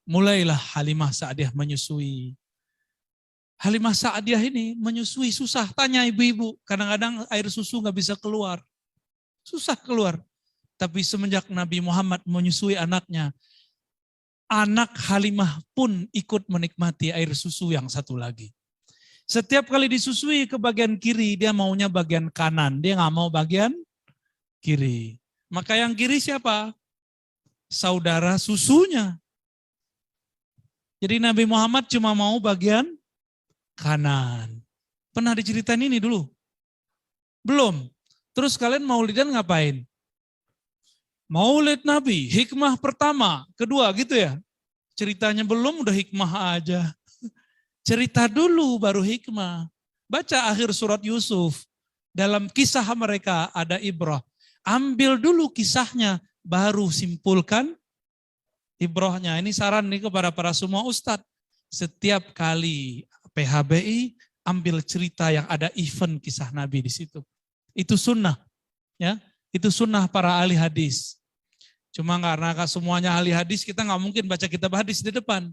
mulailah Halimah Sa'diyah menyusui. Halimah Sa'diyah ini menyusui susah. Tanya ibu-ibu, kadang-kadang air susu nggak bisa keluar. Susah keluar. Tapi semenjak Nabi Muhammad menyusui anaknya, anak Halimah pun ikut menikmati air susu yang satu lagi. Setiap kali disusui ke bagian kiri, dia maunya bagian kanan. Dia nggak mau bagian kiri. Maka yang kiri siapa? Saudara susunya. Jadi Nabi Muhammad cuma mau bagian kanan. Pernah diceritain ini dulu? Belum. Terus kalian maulidan ngapain? Maulid Nabi, hikmah pertama, kedua gitu ya. Ceritanya belum udah hikmah aja. Cerita dulu baru hikmah. Baca akhir surat Yusuf. Dalam kisah mereka ada ibrah. Ambil dulu kisahnya, baru simpulkan ibrahnya. Ini saran nih kepada para semua ustadz. Setiap kali PHBI, ambil cerita yang ada event kisah Nabi di situ. Itu sunnah. Ya, itu sunnah para ahli hadis. Cuma karena semuanya ahli hadis, kita nggak mungkin baca kitab hadis di depan.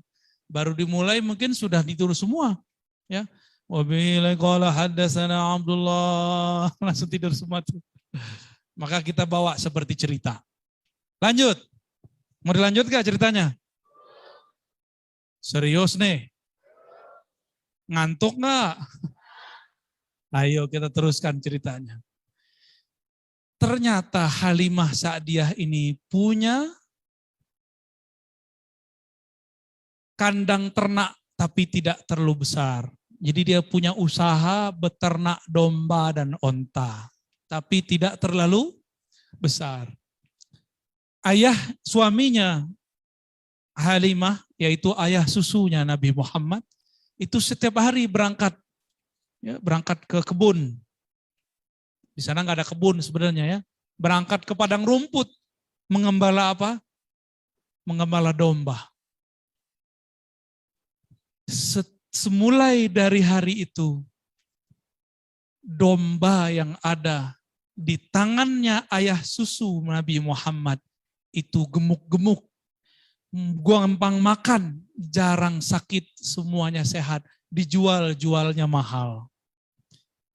Baru dimulai mungkin sudah ditulis semua. Ya, wabillahi qala haddatsana Abdullah, langsung tidur semua tuh. Maka kita bawa seperti cerita. Lanjut. Mau dilanjut gak ceritanya? Serius nih? Ngantuk gak? Ayo kita teruskan ceritanya. Ternyata Halimah Sa'diyah ini punya kandang ternak tapi tidak terlalu besar. Jadi dia punya usaha beternak domba dan onta. Tapi tidak terlalu besar. Ayah suaminya Halimah, yaitu ayah susunya Nabi Muhammad, itu setiap hari berangkat ke kebun. Di sana nggak ada kebun sebenarnya ya. Berangkat ke padang rumput, mengembala apa? Mengembala domba. Semulai dari hari itu, domba yang ada di tangannya ayah susu Nabi Muhammad itu gemuk-gemuk, gampang makan, jarang sakit, semuanya sehat, dijual-jualnya mahal.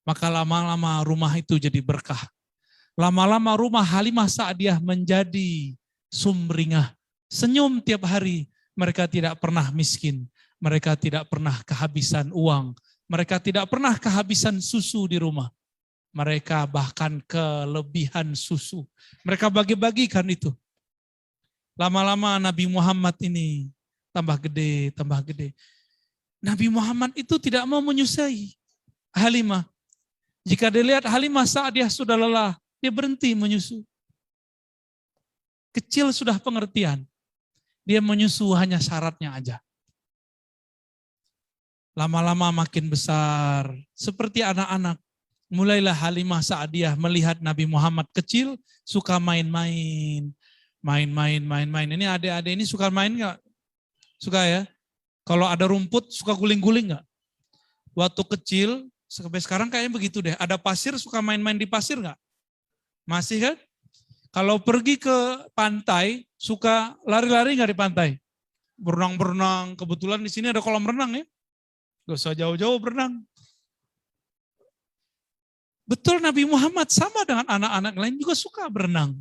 Maka lama-lama rumah itu jadi berkah. Lama-lama rumah Halimah Sa'diyah menjadi sumringah. Senyum tiap hari, mereka tidak pernah miskin. Mereka tidak pernah kehabisan uang. Mereka tidak pernah kehabisan susu di rumah. Mereka bahkan kelebihan susu. Mereka bagi-bagikan itu. Lama-lama Nabi Muhammad ini tambah gede, tambah gede. Nabi Muhammad itu tidak mau menyusui Halimah. Jika dilihat Halimah Sa'diyah sudah lelah, dia berhenti menyusu. Kecil sudah pengertian. Dia menyusu hanya syaratnya aja. Lama-lama makin besar, seperti anak-anak. Mulailah Halimah Sa'diyah melihat Nabi Muhammad kecil, suka main-main. Main-main. Ini adik-adik ini suka main nggak? Suka ya? Kalau ada rumput, suka guling-guling nggak? Waktu kecil, sampai sekarang kayaknya begitu deh. Ada pasir, suka main-main di pasir nggak? Masih kan? Kalau pergi ke pantai, suka lari-lari nggak di pantai? Berenang-berenang. Kebetulan di sini ada kolam renang ya. Gak usah jauh-jauh berenang. Betul Nabi Muhammad sama dengan anak-anak lain juga suka berenang.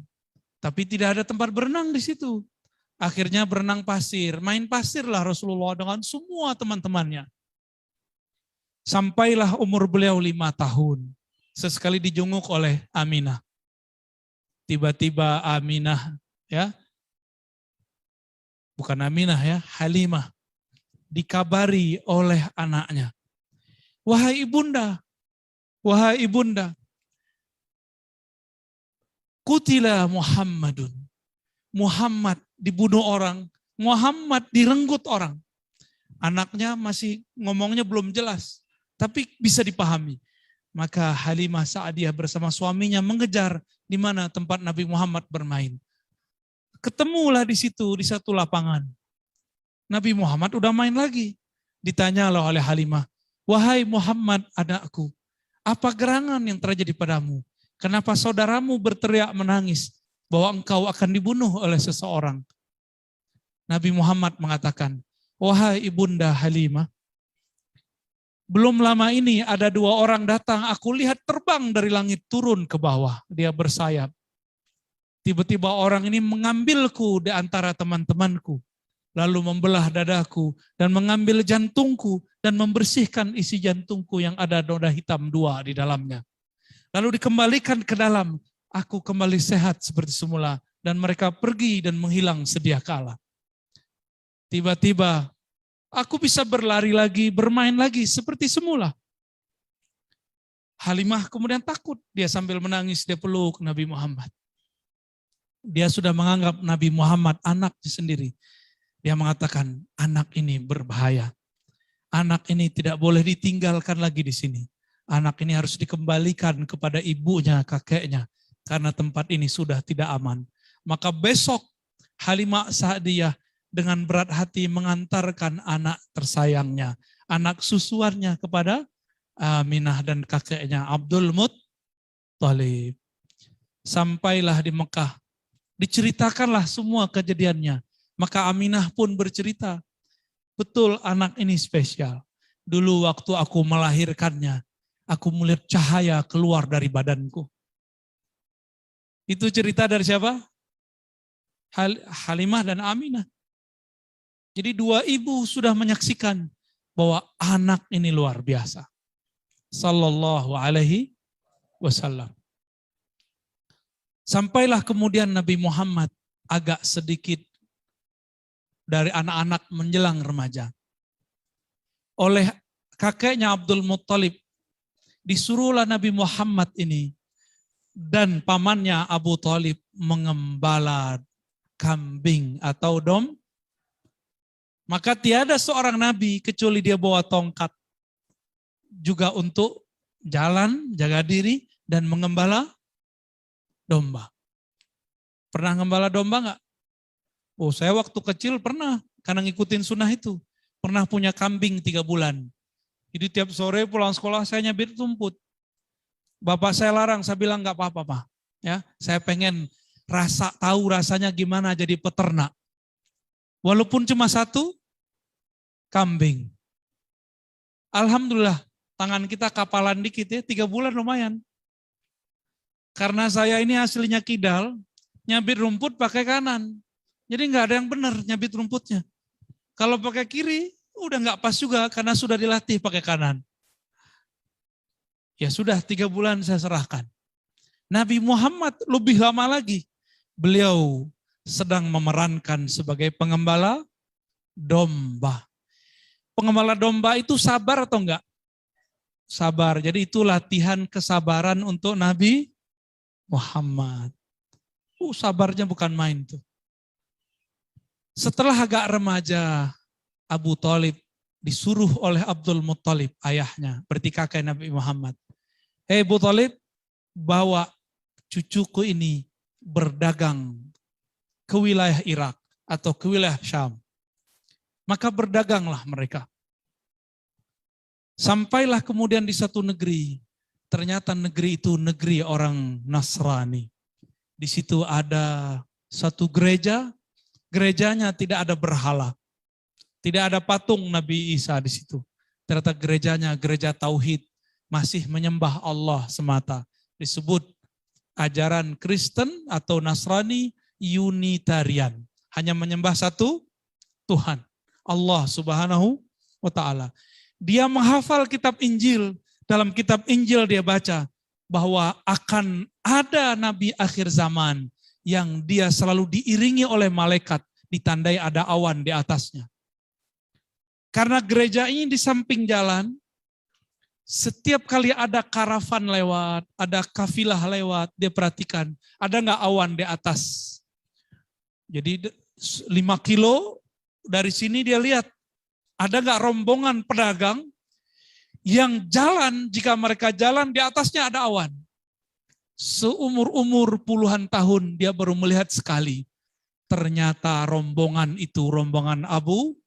Tapi tidak ada tempat berenang di situ. Akhirnya berenang pasir. Main pasirlah Rasulullah dengan semua teman-temannya. Sampailah umur beliau 5 tahun. Sesekali dijenguk oleh Aminah. Tiba-tiba Aminah, ya, bukan Aminah ya, Halimah, dikabari oleh anaknya. Wahai ibunda, Qutila Muhammadun. Muhammad dibunuh orang, Muhammad direnggut orang. Anaknya masih ngomongnya belum jelas, tapi bisa dipahami. Maka Halimah Sa'diyah bersama suaminya mengejar di mana tempat Nabi Muhammad bermain. Ketemulah di situ, di satu lapangan. Nabi Muhammad udah main lagi. Ditanyalah oleh Halimah, wahai Muhammad anakku, apa gerangan yang terjadi padamu? Kenapa saudaramu berteriak menangis bahwa engkau akan dibunuh oleh seseorang? Nabi Muhammad mengatakan, wahai ibunda Halimah, belum lama ini ada 2 orang datang, aku lihat terbang dari langit turun ke bawah, dia bersayap. Tiba-tiba orang ini mengambilku di antara teman-temanku, lalu membelah dadaku dan mengambil jantungku dan membersihkan isi jantungku yang ada noda hitam 2 di dalamnya. Lalu dikembalikan ke dalam, aku kembali sehat seperti semula dan mereka pergi dan menghilang sedia kala. Tiba-tiba aku bisa berlari lagi, bermain lagi seperti semula. Halimah kemudian takut, dia sambil menangis, dia peluk Nabi Muhammad. Dia sudah menganggap Nabi Muhammad anaknya sendiri. Dia mengatakan, anak ini berbahaya. Anak ini tidak boleh ditinggalkan lagi di sini. Anak ini harus dikembalikan kepada ibunya, kakeknya. Karena tempat ini sudah tidak aman. Maka besok Halimah Sa'diyah dengan berat hati mengantarkan anak tersayangnya, anak susuannya kepada Aminah dan kakeknya Abdul Muttalib. Sampailah di Mekah. Diceritakanlah semua kejadiannya. Maka Aminah pun bercerita, betul anak ini spesial. Dulu waktu aku melahirkannya, aku melihat cahaya keluar dari badanku. Itu cerita dari siapa? Halimah dan Aminah. Jadi 2 ibu sudah menyaksikan bahwa anak ini luar biasa. Sallallahu alaihi wasallam. Sampailah kemudian Nabi Muhammad agak sedikit dari anak-anak menjelang remaja. Oleh kakeknya Abdul Muttalib, disuruhlah Nabi Muhammad ini dan pamannya Abu Thalib mengembala kambing atau domba. Maka tiada seorang nabi kecuali dia bawa tongkat juga untuk jalan, jaga diri, dan mengembala domba. Pernah ngembala domba enggak? Oh, saya waktu kecil pernah, karena ngikutin sunnah itu. Pernah punya kambing 3 bulan. Jadi tiap sore pulang sekolah saya nyabit rumput. Bapak saya larang, saya bilang enggak apa-apa, Pak. Ya, saya pengen tahu rasanya gimana jadi peternak. Walaupun cuma 1 kambing. Alhamdulillah, tangan kita kapalan dikit ya, 3 bulan lumayan. Karena saya ini aslinya kidal, nyabit rumput pakai kanan. Jadi nggak ada yang benar nyabit rumputnya. Kalau pakai kiri, udah nggak pas juga karena sudah dilatih pakai kanan. Ya sudah 3 bulan saya serahkan. Nabi Muhammad lebih lama lagi. Beliau sedang memerankan sebagai pengembala domba. Pengembala domba itu sabar atau enggak? Sabar. Jadi itu latihan kesabaran untuk Nabi Muhammad. Sabarnya bukan main tuh. Setelah agak remaja, Abu Thalib disuruh oleh Abdul Muttalib, ayahnya, berarti kakek Nabi Muhammad. Hei Abu Thalib, bawa cucuku ini berdagang ke wilayah Irak atau ke wilayah Syam. Maka berdaganglah mereka. Sampailah kemudian di satu negeri. Ternyata negeri itu negeri orang Nasrani. Di situ ada satu gereja. Gerejanya tidak ada berhala. Tidak ada patung Nabi Isa di situ. Ternyata gerejanya gereja tauhid. Masih menyembah Allah semata. Disebut ajaran Kristen atau Nasrani Unitarian. Hanya menyembah satu Tuhan. Allah Subhanahu wa ta'ala. Dia menghafal kitab Injil. Dalam kitab Injil dia baca bahwa akan ada nabi akhir zaman yang dia selalu diiringi oleh malaikat, ditandai ada awan di atasnya. Karena gereja ini di samping jalan, setiap kali ada karavan lewat, ada kafilah lewat, dia perhatikan, ada nggak awan di atas. Jadi 5 kilo dari sini dia lihat, ada nggak rombongan pedagang yang jalan, jika mereka jalan di atasnya ada awan. Seumur-umur puluhan tahun dia baru melihat sekali. Ternyata rombongan itu rombongan Abu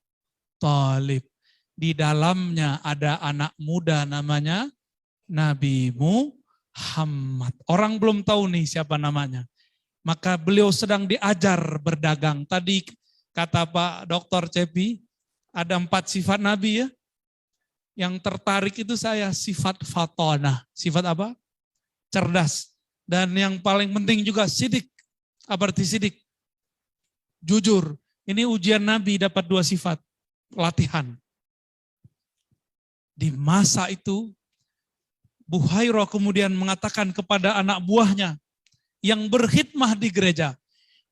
Thalib. Di dalamnya ada anak muda namanya Nabi Muhammad. Orang belum tahu nih siapa namanya. Maka beliau sedang diajar berdagang. Tadi Kata Pak Dr. Cepi, ada 4 sifat Nabi ya. Yang tertarik itu saya sifat fatona. Sifat apa? Cerdas. Dan yang paling penting juga sidik. Apa arti sidik? Jujur. Ini ujian Nabi dapat 2 sifat. Latihan. Di masa itu, Buhairah kemudian mengatakan kepada anak buahnya yang berkhidmah di gereja,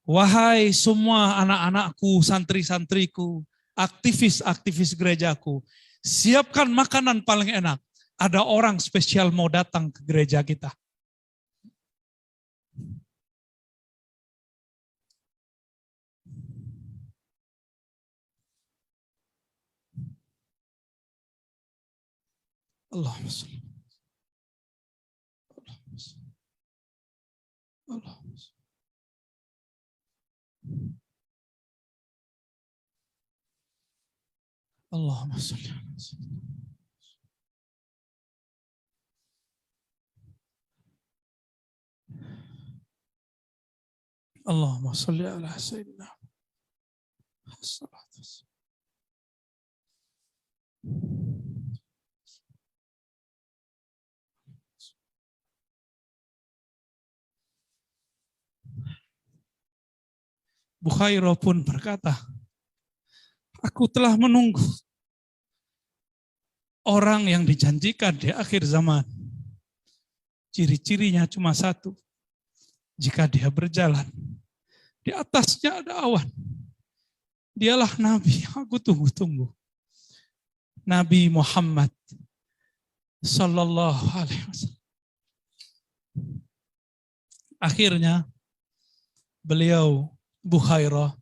wahai semua anak-anakku, santri-santriku, aktivis-aktivis gerejaku, siapkan makanan paling enak. Ada orang spesial mau datang ke gereja kita. Allahumma sholli. Allahumma sholli. Allahumma sholli ala sayyidina. Buhairah pun berkata, aku telah menunggu orang yang dijanjikan di akhir zaman. Ciri-cirinya cuma 1. Jika dia berjalan, di atasnya ada awan. Dialah Nabi yang aku tunggu-tunggu. Nabi Muhammad Sallallahu Alaihi Wasallam. Akhirnya beliau Buhairah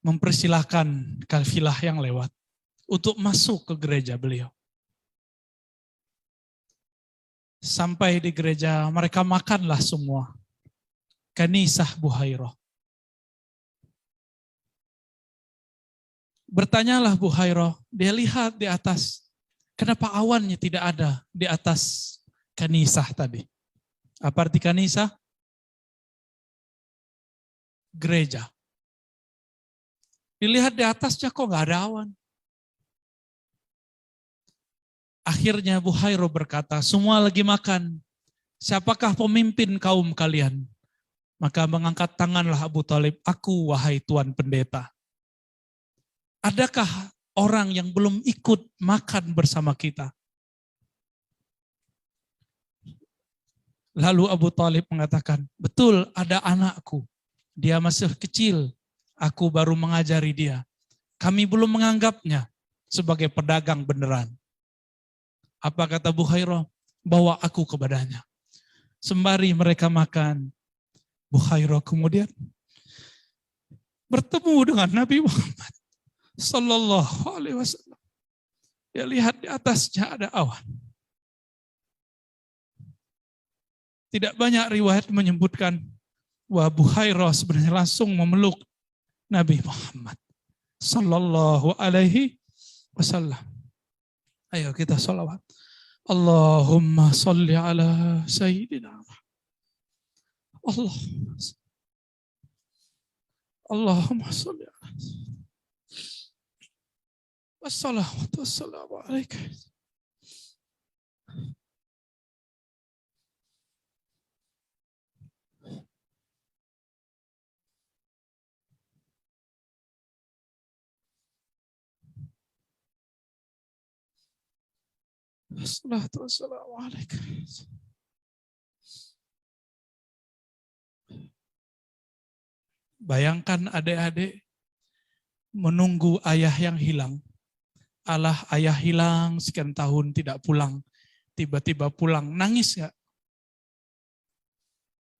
mempersilahkan kafilah yang lewat untuk masuk ke gereja beliau. Sampai di gereja mereka makanlah semua. Kanisah Buhairah. Bertanyalah Buhairah, dia lihat di atas, kenapa awannya tidak ada di atas kanisah tadi? Apa arti kanisah? Gereja. Dilihat di atasnya kok nggak ada awan. Akhirnya Buhairah berkata, semua lagi makan. Siapakah pemimpin kaum kalian? Maka mengangkat tanganlah Abu Thalib, aku wahai Tuan Pendeta. Adakah orang yang belum ikut makan bersama kita? Lalu Abu Thalib mengatakan, betul ada anakku. Dia masih kecil, aku baru mengajari dia. Kami belum menganggapnya sebagai pedagang beneran. Apa kata Buhairah? Bawa aku kepadanya. Sembari mereka makan, Buhairah kemudian bertemu dengan Nabi Muhammad Sallallahu Alaihi Wasallam. Dia lihat di atasnya ada awan. Tidak banyak riwayat menyebutkan bahwa Buhairah sebenarnya langsung memeluk Nabi Muhammad Sallallahu Alaihi Wasallam. Ayo kita sholawat. Allahumma salli ala Sayyidina Allahumma salli ala wassalatu wassalamu alaika. Wassalatu wassalamu alaika. Bayangkan adik-adik menunggu ayah yang hilang. Alah, ayah hilang sekian tahun tidak pulang. Tiba-tiba pulang, nangis gak?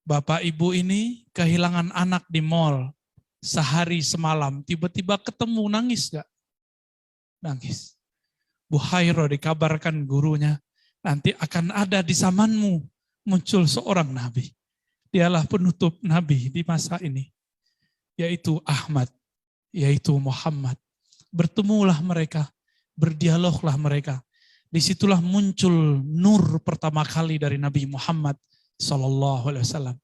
Bapak ibu ini kehilangan anak di mall sehari semalam. Tiba-tiba ketemu, nangis gak? Nangis. Buhairah dikabarkan gurunya, nanti akan ada di zamanmu muncul seorang nabi. Dialah penutup nabi di masa ini, yaitu Ahmad, yaitu Muhammad. Bertemulah mereka, berdialoglah mereka. Disitulah muncul nur pertama kali dari Nabi Muhammad Sallallahu Alaihi Wasallam.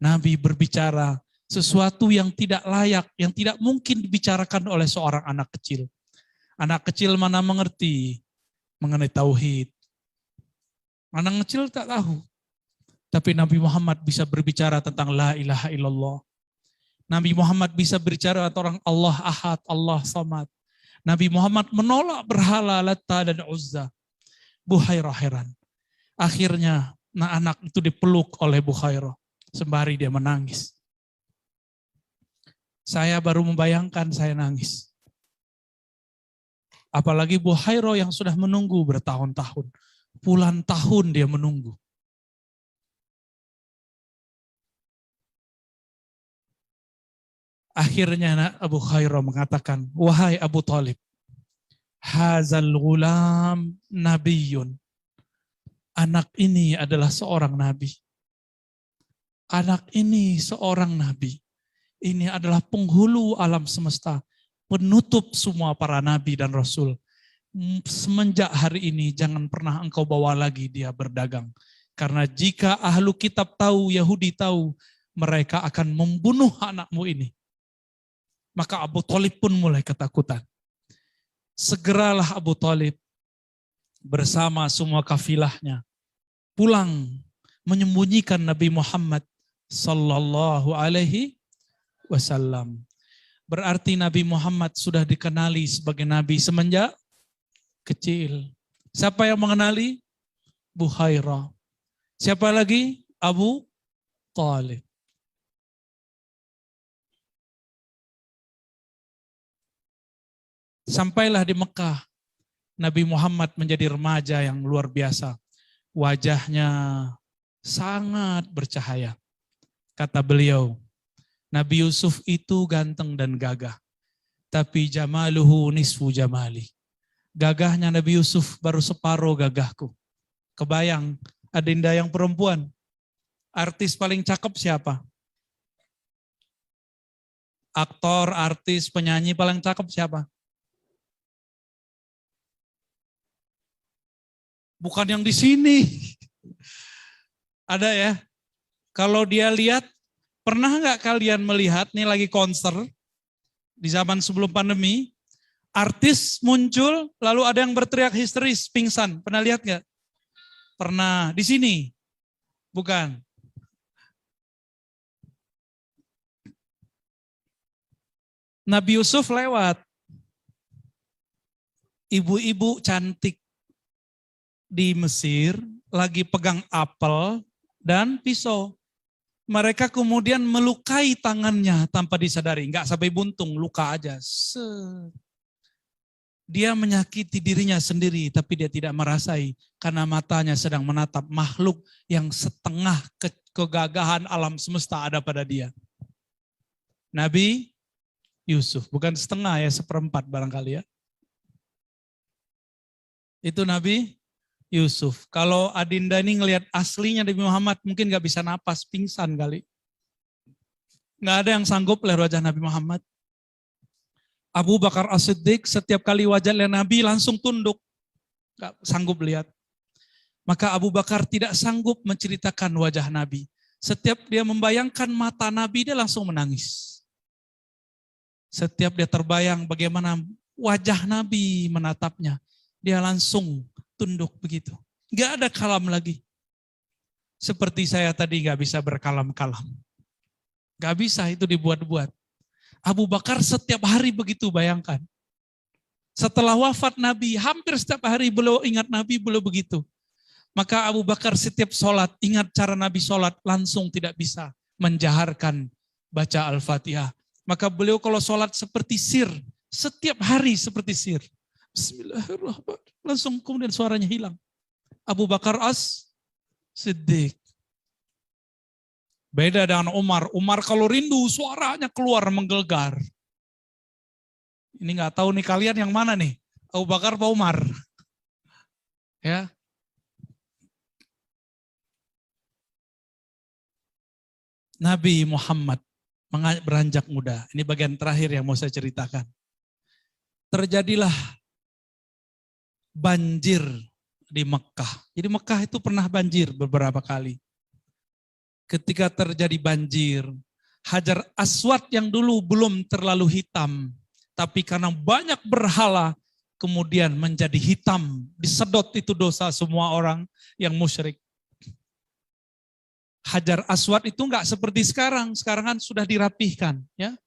Nabi berbicara Sesuatu yang tidak layak, yang tidak mungkin dibicarakan oleh seorang anak kecil. Anak kecil mana mengerti mengenai tauhid. Anak kecil tak tahu. Tapi Nabi Muhammad bisa berbicara tentang la ilaha illallah. Nabi Muhammad bisa berbicara tentang Allah Ahad, Allah Samad. Nabi Muhammad menolak berhala Latta dan Uzza. Buhairah heran. Akhirnya anak itu dipeluk oleh Buhairah. Sembari dia menangis. Saya baru membayangkan saya nangis. Apalagi Buhairah yang sudah menunggu bertahun-tahun. Puluhan tahun dia menunggu. Akhirnya Abu Khairah mengatakan, wahai Abu Talib, hazal gulam nabiyun. Anak ini adalah seorang nabi. Anak ini seorang nabi. Ini adalah penghulu alam semesta, penutup semua para nabi dan rasul. Semenjak hari ini jangan pernah engkau bawa lagi dia berdagang. Karena jika ahlu kitab tahu, Yahudi tahu, mereka akan membunuh anakmu ini. Maka Abu Talib pun mulai ketakutan. Segeralah Abu Talib bersama semua kafilahnya pulang menyembunyikan Nabi Muhammad sallallahu alaihi wasallam. Berarti Nabi Muhammad sudah dikenali sebagai nabi semenjak kecil. Siapa yang mengenali? Buhairah. Siapa lagi? Abu Talib. Sampailah di Mekah, Nabi Muhammad menjadi remaja yang luar biasa. Wajahnya sangat bercahaya. Kata beliau, Nabi Yusuf itu ganteng dan gagah. Tapi jamaluhu nisfu jamali. Gagahnya Nabi Yusuf baru separuh gagahku. Kebayang, adinda yang perempuan. Artis paling cakep siapa? Aktor, artis, penyanyi paling cakep siapa? Bukan yang di sini. Ada ya. Kalau dia lihat, pernah nggak kalian melihat, nih lagi konser, di zaman sebelum pandemi, artis muncul, lalu ada yang berteriak histeris, pingsan. Pernah lihat nggak? Pernah. Di sini? Bukan. Nabi Yusuf lewat. Ibu-ibu cantik di Mesir lagi pegang apel dan pisau. Mereka kemudian melukai tangannya tanpa disadari. Enggak sampai buntung, luka aja. Dia menyakiti dirinya sendiri tapi dia tidak merasai karena matanya sedang menatap makhluk yang setengah kegagahan alam semesta ada pada dia. Nabi Yusuf, bukan setengah ya, seperempat barangkali ya. Itu Nabi Yusuf. Kalau adinda ini ngelihat aslinya Nabi Muhammad, mungkin gak bisa napas, pingsan kali. Gak ada yang sanggup lihat wajah Nabi Muhammad. Abu Bakar As-Siddiq setiap kali wajah Nabi langsung tunduk. Gak sanggup lihat. Maka Abu Bakar tidak sanggup menceritakan wajah Nabi. Setiap dia membayangkan mata Nabi, dia langsung menangis. Setiap dia terbayang bagaimana wajah Nabi menatapnya, dia langsung tunduk begitu. Gak ada kalam lagi. Seperti saya tadi gak bisa berkalam-kalam. Gak bisa, itu dibuat-buat. Abu Bakar setiap hari begitu, bayangkan. Setelah wafat Nabi, hampir setiap hari beliau ingat Nabi, beliau begitu. Maka Abu Bakar setiap sholat, ingat cara Nabi sholat, langsung tidak bisa menjaharkan baca Al-Fatihah. Maka beliau kalau sholat seperti sir, setiap hari seperti sir. Bismillahirrahmanirrahim. Langsung kemudian suaranya hilang. Abu Bakar As-Siddiq. Beda dengan Umar. Umar kalau rindu suaranya keluar menggelegar. Ini nggak tahu nih kalian yang mana nih? Abu Bakar atau Umar? Ya. Nabi Muhammad beranjak muda. Ini bagian terakhir yang mau saya ceritakan. Terjadilah banjir di Mekah. Jadi Mekah itu pernah banjir beberapa kali. Ketika terjadi banjir, Hajar Aswad yang dulu belum terlalu hitam, tapi karena banyak berhala, kemudian menjadi hitam. Disedot itu dosa semua orang yang musyrik. Hajar Aswad itu enggak seperti sekarang kan sudah dirapihkan. Ya.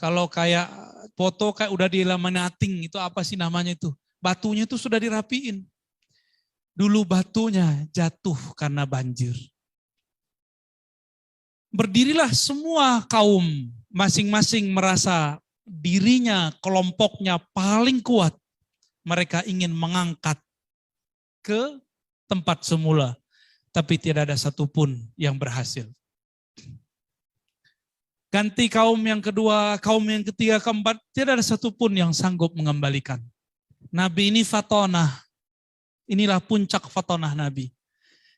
Kalau kayak foto kayak udah dilaminating, itu apa sih namanya itu? Batunya itu sudah dirapiin. Dulu batunya jatuh karena banjir. Berdirilah semua kaum, masing-masing merasa dirinya, kelompoknya paling kuat. Mereka ingin mengangkat ke tempat semula, tapi tidak ada satupun yang berhasil. Ganti kaum yang kedua, kaum yang ketiga, keempat, tidak ada satupun yang sanggup mengembalikan. Nabi ini fatonah, inilah puncak fatonah Nabi.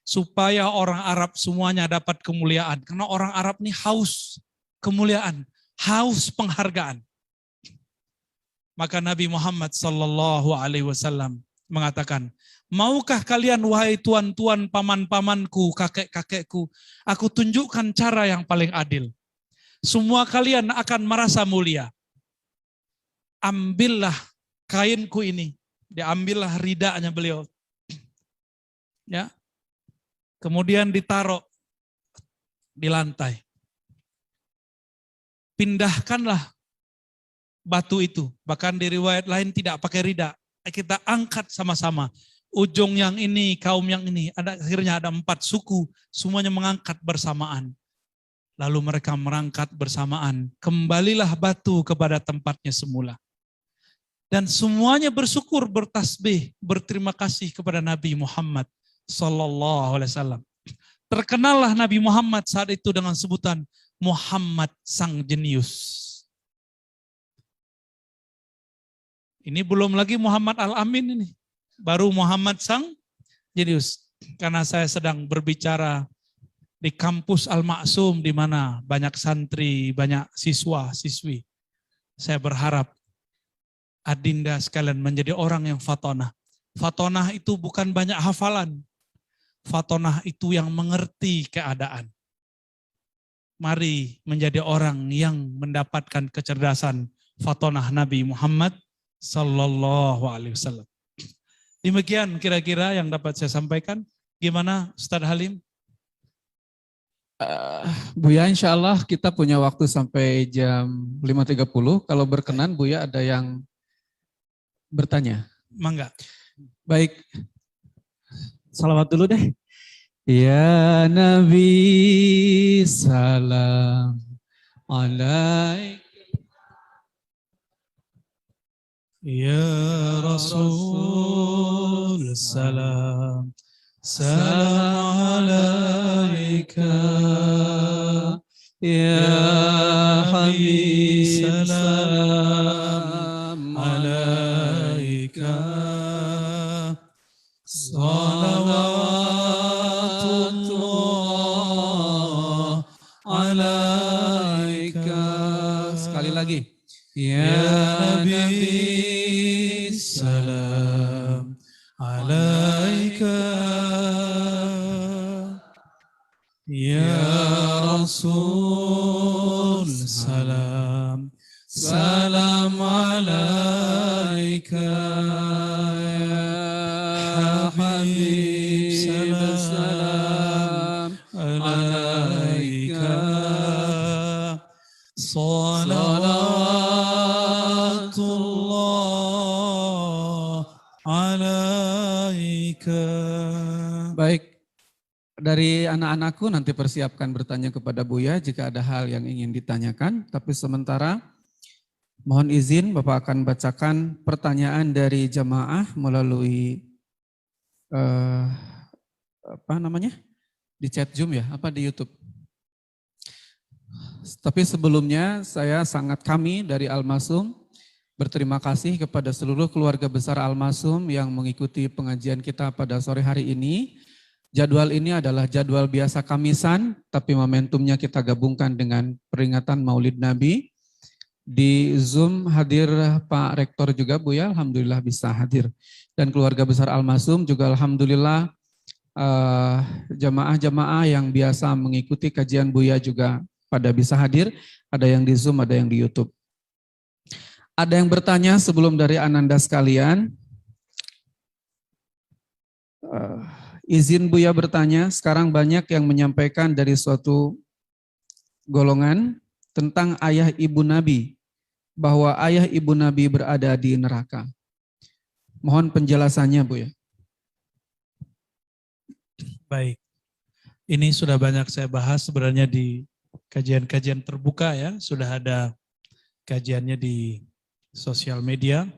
Supaya orang Arab semuanya dapat kemuliaan. Karena orang Arab ini haus kemuliaan, haus penghargaan. Maka Nabi Muhammad SAW mengatakan, maukah kalian wahai tuan-tuan, paman-pamanku, kakek-kakekku, aku tunjukkan cara yang paling adil. Semua kalian akan merasa mulia. Ambillah kainku ini. Diambillah ridanya beliau. Ya. Kemudian ditaruh di lantai. Pindahkanlah batu itu. Bahkan di riwayat lain tidak pakai rida. Kita angkat sama-sama. Ujung yang ini, kaum yang ini. Akhirnya ada 4 suku. Semuanya mengangkat bersamaan. Lalu mereka merangkat bersamaan. Kembalilah batu kepada tempatnya semula. Dan semuanya bersyukur, bertasbih, berterima kasih kepada Nabi Muhammad Sallallahu Alaihi Wasallam. Terkenallah Nabi Muhammad saat itu dengan sebutan Muhammad Sang Jenius. Ini belum lagi Muhammad Al-Amin ini. Baru Muhammad Sang Jenius. Karena saya sedang berbicara di kampus Al-Maksum di mana banyak santri, banyak siswa-siswi. Saya berharap adinda sekalian menjadi orang yang fatonah. Fatonah itu bukan banyak hafalan. Fatonah itu yang mengerti keadaan. Mari menjadi orang yang mendapatkan kecerdasan fatonah Nabi Muhammad Sallallahu Alaihi Wasallam. Demikian kira-kira yang dapat saya sampaikan. Gimana Ustaz Halim? Buya, insya Allah kita punya waktu sampai jam 5.30. Kalau berkenan Buya ada yang bertanya. Mangga. Baik. Salawat dulu deh. Ya Nabi salam alaik. Ya Rasul salam salam alaika. Ya Habib salam alaika. Salawatullah alaika. Sekali lagi. Ya Nabi salam alaika. Ya Rasul salam salam alaika. Salam alaika. Salawatullah alaika. Baik, dari anak-anakku nanti persiapkan bertanya kepada Buya jika ada hal yang ingin ditanyakan. Tapi sementara mohon izin Bapak akan bacakan pertanyaan dari jamaah melalui di chat Zoom ya, di YouTube. Tapi sebelumnya kami dari Al-Masum berterima kasih kepada seluruh keluarga besar Al-Masum yang mengikuti pengajian kita pada sore hari ini. Jadwal ini adalah jadwal biasa Kamisan, tapi momentumnya kita gabungkan dengan peringatan Maulid Nabi. Di Zoom hadir Pak Rektor juga Buya, alhamdulillah bisa hadir. Dan keluarga besar Al-Masum juga alhamdulillah jamaah-jamaah yang biasa mengikuti kajian Buya juga pada bisa hadir, ada yang di Zoom, ada yang di YouTube. Ada yang bertanya sebelum dari Ananda sekalian? Izin Buya bertanya, sekarang banyak yang menyampaikan dari suatu golongan tentang ayah ibu Nabi, bahwa ayah ibu Nabi berada di neraka. Mohon penjelasannya Buya. Baik, ini sudah banyak saya bahas sebenarnya di kajian-kajian terbuka ya, sudah ada kajiannya di sosial media.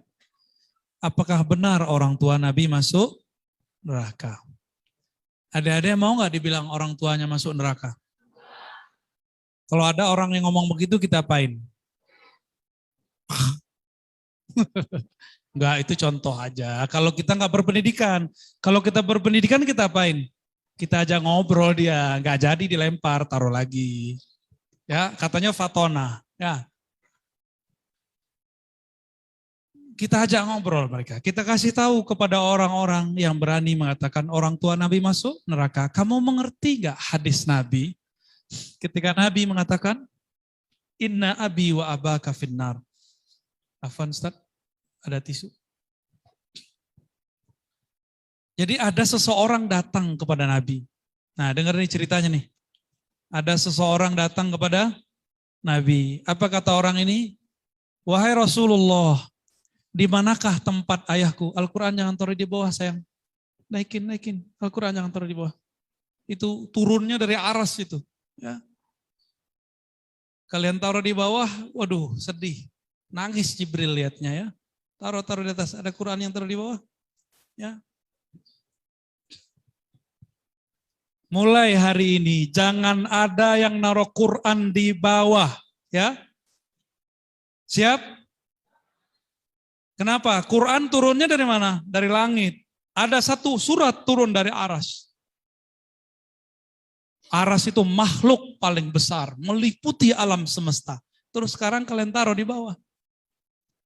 Apakah benar orang tua Nabi masuk neraka? Ada-ada mau nggak dibilang orang tuanya masuk neraka? Kalau ada orang yang ngomong begitu kita apain? Enggak, itu contoh aja. Kalau kita nggak berpendidikan, kalau kita berpendidikan kita apain? Kita aja ngobrol dia, nggak jadi dilempar, taruh lagi. Ya, katanya fatona. Ya, kita ajak ngobrol mereka. Kita kasih tahu kepada orang-orang yang berani mengatakan orang tua Nabi masuk neraka. Kamu mengerti nggak hadis Nabi? Ketika Nabi mengatakan, Inna abi wa abaka finnar. Afwan Ustaz, ada tisu. Jadi ada seseorang datang kepada Nabi. Nah, dengar nih ceritanya nih. Ada seseorang datang kepada Nabi. Apa kata orang ini? Wahai Rasulullah, di manakah tempat ayahku? Al-Quran jangan taruh di bawah sayang. Naikin. Al-Quran jangan taruh di bawah. Itu turunnya dari aras itu. Ya. Kalian taruh di bawah, waduh sedih. Nangis Jibril lihatnya ya. Taruh di atas. Ada Quran yang taruh di bawah. Ya. Mulai hari ini jangan ada yang naruh Quran di bawah, ya. Siap? Kenapa? Quran turunnya dari mana? Dari langit. Ada satu surat turun dari aras. Aras itu makhluk paling besar, meliputi alam semesta. Terus sekarang kalian taruh di bawah.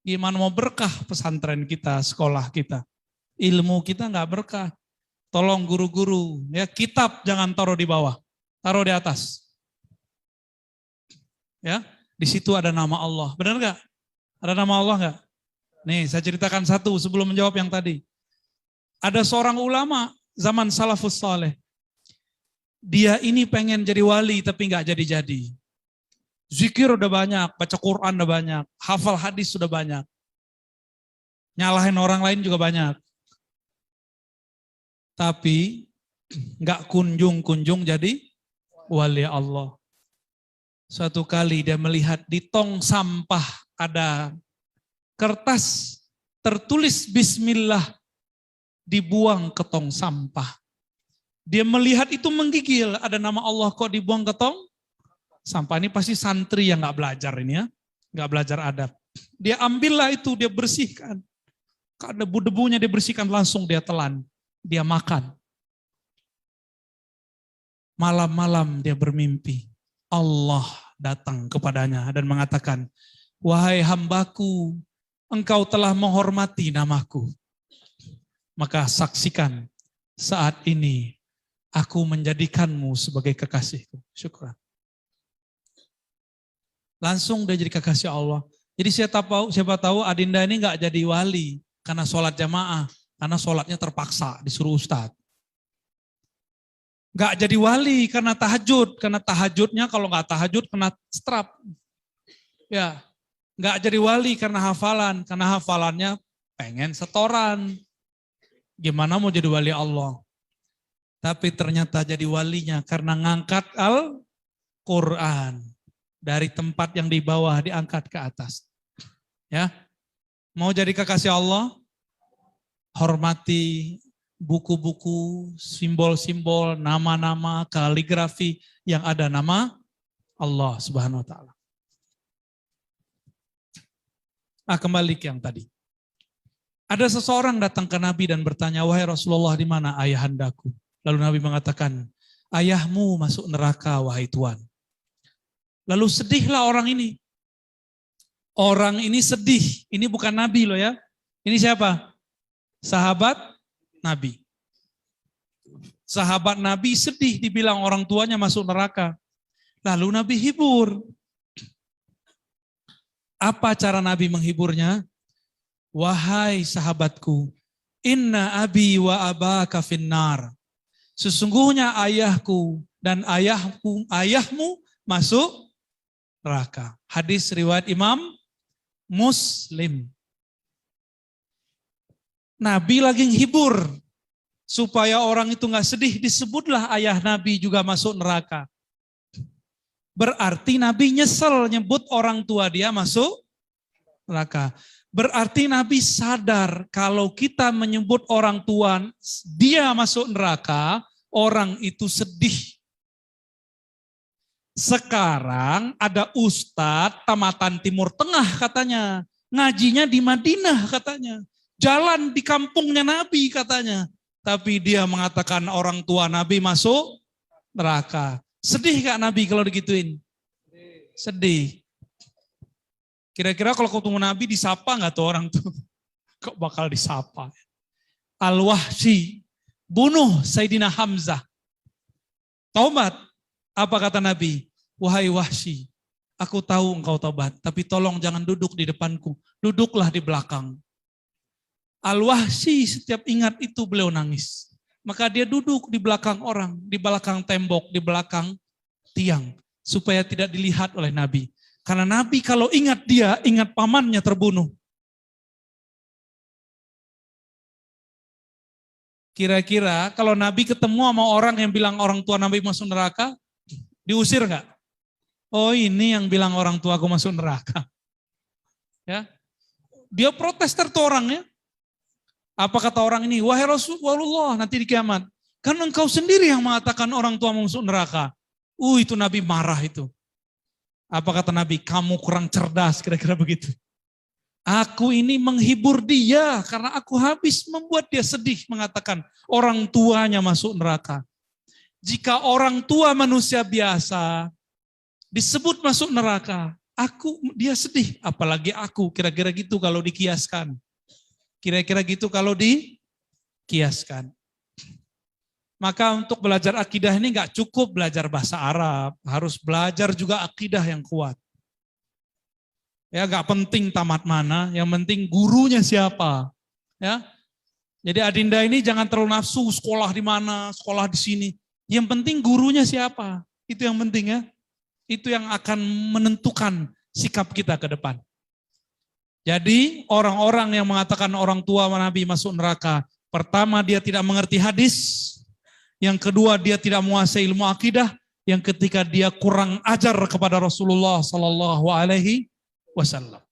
Gimana mau berkah pesantren kita, sekolah kita? Ilmu kita nggak berkah. Tolong guru-guru, ya kitab jangan taruh di bawah, taruh di atas. Ya, di situ ada nama Allah, benar nggak? Ada nama Allah nggak? Nih, saya ceritakan satu sebelum menjawab yang tadi. Ada seorang ulama zaman salafus saleh. Dia ini pengen jadi wali tapi nggak jadi-jadi. Zikir udah banyak, baca Quran udah banyak, hafal hadis sudah banyak. Nyalahin orang lain juga banyak. Tapi nggak kunjung jadi wali Allah. Suatu kali dia melihat di tong sampah ada kertas tertulis Bismillah dibuang ke tong sampah. Dia melihat itu menggigil, ada nama Allah kok dibuang ke tong sampah. Ini pasti santri yang nggak belajar ini ya, nggak belajar adab. Dia ambillah itu, dia bersihkan. Karena debu-debunya dia bersihkan langsung dia telan. Dia makan. Malam-malam dia bermimpi. Allah datang kepadanya dan mengatakan, wahai hambaku, engkau telah menghormati namaku. Maka saksikan saat ini aku menjadikanmu sebagai kekasihku. Syukur. Langsung dia jadi kekasih Allah. Jadi siapa tahu Adinda ini nggak jadi wali karena sholat jamaah. Karena sholatnya terpaksa, disuruh ustadz. Gak jadi wali karena tahajudnya kalau gak tahajud kena strap. Ya, gak jadi wali karena hafalannya pengen setoran. Gimana mau jadi wali Allah? Tapi ternyata jadi walinya karena ngangkat Al-Quran. Dari tempat yang di bawah diangkat ke atas. Ya, mau jadi kekasih Allah? Hormati buku-buku, simbol-simbol, nama-nama, kaligrafi yang ada nama Allah Subhanahu wa taala. Nah, kembali ke yang tadi. Ada seseorang datang ke Nabi dan bertanya, wahai Rasulullah, di mana ayahandaku? Lalu Nabi mengatakan, ayahmu masuk neraka, wahai Tuhan. Lalu sedihlah orang ini. Orang ini sedih. Ini bukan Nabi loh ya. Ini siapa? Sahabat Nabi. Sahabat Nabi sedih dibilang orang tuanya masuk neraka. Lalu Nabi hibur. Apa cara Nabi menghiburnya? Wahai sahabatku, inna abi wa abaka finnar. Sesungguhnya ayahku dan ayahmu masuk neraka. Hadis riwayat Imam Muslim. Nabi lagi menghibur supaya orang itu nggak sedih, disebutlah ayah Nabi juga masuk neraka. Berarti Nabi nyesel nyebut orang tua dia masuk neraka. Berarti Nabi sadar kalau kita menyebut orang tua dia masuk neraka, orang itu sedih. Sekarang ada ustadz tamatan Timur Tengah katanya, ngajinya di Madinah katanya, jalan di kampungnya Nabi katanya, tapi dia mengatakan orang tua Nabi masuk neraka. Sedih gak Nabi kalau digituin? Sedih. Kira-kira kalau ketemu Nabi disapa gak tuh orang tuh? Kok bakal disapa? Al-Wahsy bunuh Sayyidina Hamzah. Taubat. Apa kata Nabi? Wahai Wahsy, aku tahu engkau taubat, tapi tolong jangan duduk di depanku. Duduklah di belakang. Al-Wahsy setiap ingat itu beliau nangis. Maka dia duduk di belakang orang, di belakang tembok, di belakang tiang. Supaya tidak dilihat oleh Nabi. Karena Nabi kalau ingat dia, ingat pamannya terbunuh. Kira-kira kalau Nabi ketemu sama orang yang bilang orang tua Nabi masuk neraka, diusir nggak? Oh ini yang bilang orang tua aku masuk neraka. Ya, dia protes tuh orangnya. Apa kata orang ini? Wahai Rasulullah, nanti di kiamat. Kan engkau sendiri yang mengatakan orang tua masuk neraka. Itu Nabi marah itu. Apa kata Nabi? Kamu kurang cerdas, kira-kira begitu. Aku ini menghibur dia karena aku habis membuat dia sedih mengatakan orang tuanya masuk neraka. Jika orang tua manusia biasa disebut masuk neraka, dia sedih, apalagi aku, kira-kira gitu kalau dikiaskan. Kira-kira gitu kalau dikiaskan. Maka untuk belajar akidah ini nggak cukup belajar bahasa Arab, harus belajar juga akidah yang kuat. Ya nggak penting tamat mana, yang penting gurunya siapa. Ya, jadi Adinda ini jangan terlalu nafsu sekolah di mana, sekolah di sini. Yang penting gurunya siapa, itu yang penting ya. Itu yang akan menentukan sikap kita ke depan. Jadi orang-orang yang mengatakan orang tua Nabi masuk neraka, pertama dia tidak mengerti hadis, yang kedua dia tidak menguasai ilmu akidah, yang ketiga dia kurang ajar kepada Rasulullah Sallallahu Alaihi Wasallam.